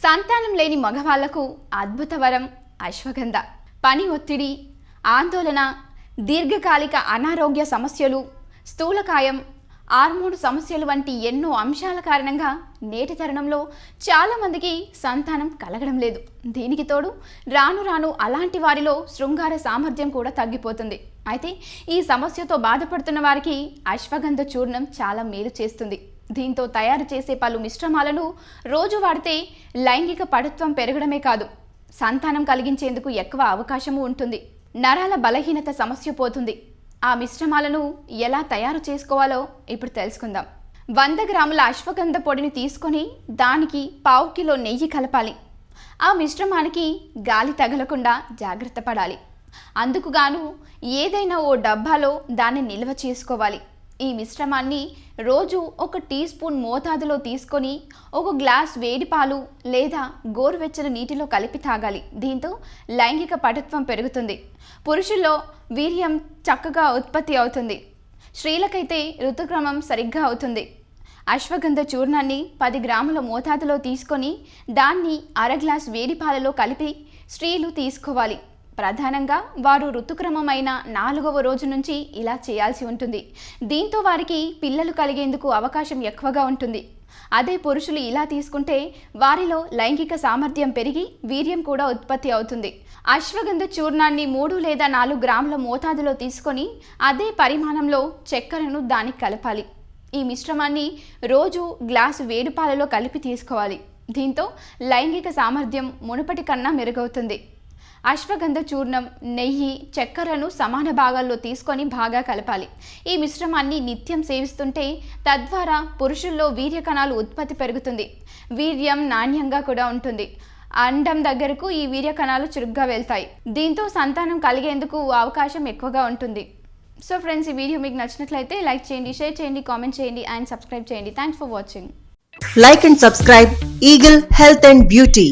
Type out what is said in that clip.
సంతానం లేని మగవాళ్లకు అద్భుత వరం అశ్వగంధ. పని ఒత్తిడి, ఆందోళన, దీర్ఘకాలిక అనారోగ్య సమస్యలు, స్థూలకాయం, హార్మోన్ సమస్యలు వంటి ఎన్నో అంశాల కారణంగా నేటి తరుణంలో చాలామందికి సంతానం కలగడం లేదు. దీనికి తోడు రాను రాను అలాంటి వారిలో శృంగార సామర్థ్యం కూడా తగ్గిపోతుంది. అయితే ఈ సమస్యతో బాధపడుతున్న వారికి అశ్వగంధ చూర్ణం చాలా మేలు చేస్తుంది. దీంతో తయారు చేసే పలు మిశ్రమాలను రోజు వాడితే లైంగిక పటుత్వం పెరగడమే కాదు, సంతానం కలిగించేందుకు ఎక్కువ అవకాశము ఉంటుంది. నరాల బలహీనత సమస్య పోతుంది. ఆ మిశ్రమాలను ఎలా తయారు చేసుకోవాలో ఇప్పుడు తెలుసుకుందాం. 100 గ్రాముల అశ్వగంధ పొడిని తీసుకొని దానికి 1/4 కిలో నెయ్యి కలపాలి. ఆ మిశ్రమానికి గాలి తగలకుండా జాగ్రత్త పడాలి. అందుకు గాను ఏదైనా ఓ డబ్బాలో దాన్ని నిల్వ చేసుకోవాలి. ఈ మిశ్రమాన్ని రోజు 1 టీ స్పూన్ మోతాదులో తీసుకొని 1 గ్లాస్ వేడి పాలు లేదా గోరువెచ్చని నీటిలో కలిపి తాగాలి. దీంతో లైంగిక పటుత్వం పెరుగుతుంది. పురుషుల్లో వీర్యం చక్కగా ఉత్పత్తి అవుతుంది. స్త్రీలకైతే ఋతుక్రమం సరిగ్గా అవుతుంది. అశ్వగంధ చూర్ణాన్ని 10 గ్రాముల మోతాదులో తీసుకొని దాన్ని 1/2 గ్లాస్ వేడి పాలలో కలిపి స్త్రీలు తీసుకోవాలి. ప్రధానంగా వారు ఋతుక్రమమైన 4వ రోజు నుంచి ఇలా చేయాల్సి ఉంటుంది. దీంతో వారికి పిల్లలు కలిగేందుకు అవకాశం ఎక్కువగా ఉంటుంది. అదే పురుషులు ఇలా తీసుకుంటే వారిలో లైంగిక సామర్థ్యం పెరిగి వీర్యం కూడా ఉత్పత్తి అవుతుంది. అశ్వగంధ చూర్ణాన్ని 3 లేదా 4 గ్రాముల మోతాదులో తీసుకొని అదే పరిమాణంలో చక్కెరను దానికి కలపాలి. ఈ మిశ్రమాన్ని రోజు గ్లాసు వేడి పాలలో కలిపి తీసుకోవాలి. దీంతో లైంగిక సామర్థ్యం మునుపటి కన్నా మెరుగవుతుంది. అశ్వగంధ చూర్ణం, నెయ్యి, చక్కెరను సమాన భాగాల్లో తీసుకొని బాగా కలపాలి. ఈ మిశ్రమాన్ని నిత్యం సేవిస్తుంటే తద్వారా పురుషుల్లో వీర్య కణాలు ఉత్పత్తి పెరుగుతుంది. వీర్యం నాణ్యంగా కూడా ఉంటుంది. అండం దగ్గరకు ఈ వీర్య కణాలు చురుగ్గా వెళ్తాయి. దీంతో సంతానం కలిగేందుకు అవకాశం ఎక్కువగా ఉంటుంది. సో ఫ్రెండ్స్, ఈ వీడియో మీకు నచ్చినట్లయితే లైక్ చేయండి, షేర్ చేయండి, కామెంట్ చేయండి అండ్ సబ్స్క్రైబ్ చేయండి. Thanks for watching. Like and subscribe Eagle Health and Beauty.